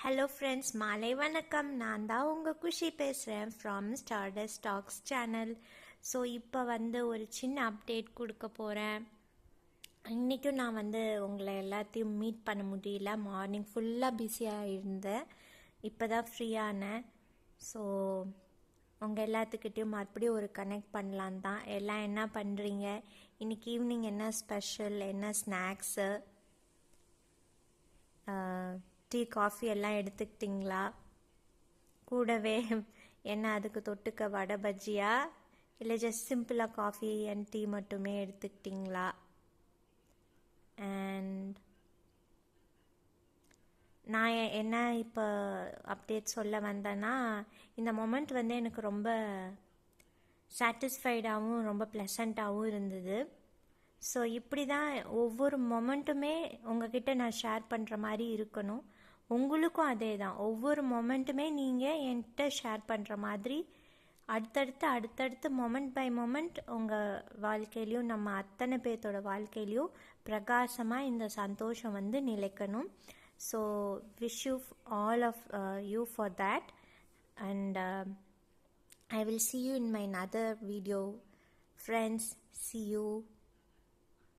Hello friends, மாலை வணக்கம். நான் தான் உங்கள் குஷி பேசுகிறேன் from stardust talks channel. So இப்போ ஒரு சின்ன அப்டேட் கொடுக்க போகிறேன். இன்றைக்கும் நான் உங்களை எல்லாத்தையும் மீட் பண்ண முடியல. மார்னிங் ஃபுல்லாக பிஸியாக இருந்தேன். இப்போ தான் ஃப்ரீயானேன். ஸோ உங்கள் எல்லாத்துக்கிட்டையும் மறுபடியும் ஒரு கனெக்ட் பண்ணலான் தான். எல்லாம் என்ன பண்ணுறீங்க? இன்றைக்கி ஈவினிங் என்ன ஸ்பெஷல், என்ன ஸ்நாக்ஸு, டீ காஃபி எல்லாம் எடுத்துக்கிட்டிங்களா? கூடவே என்ன அதுக்கு தொட்டுக்க வடை பஜ்ஜியா, இல்லை ஜஸ்ட் சிம்பிளாக காஃபி அண்ட் டீ மட்டுமே எடுத்துக்கிட்டிங்களா? அண்ட் நான் என்ன இப்போ அப்டேட் சொல்ல வந்தேன்னா, இந்த மொமெண்ட் எனக்கு ரொம்ப சாட்டிஸ்ஃபைடாகவும் ரொம்ப ப்ளசண்ட்டாகவும் இருந்தது. ஸோ இப்படி தான் ஒவ்வொரு மொமெண்ட்டுமே உங்ககிட்ட நான் ஷேர் பண்ணுற மாதிரி இருக்கணும். உங்களுக்கும் அதே தான். ஒவ்வொரு மொமெண்ட்டுமே நீங்கள் என்கிட்ட ஷேர் பண்ணுற மாதிரி அடுத்தடுத்து மொமெண்ட் பை மொமெண்ட் உங்கள் வாழ்க்கையிலையும் நம்ம அத்தனை பேர்த்தோட வாழ்க்கையிலையும் பிரகாசமாக இந்த சந்தோஷம் நிலைக்கணும். So wish you all of you for that. And I will see you in my another video. Friends, see you.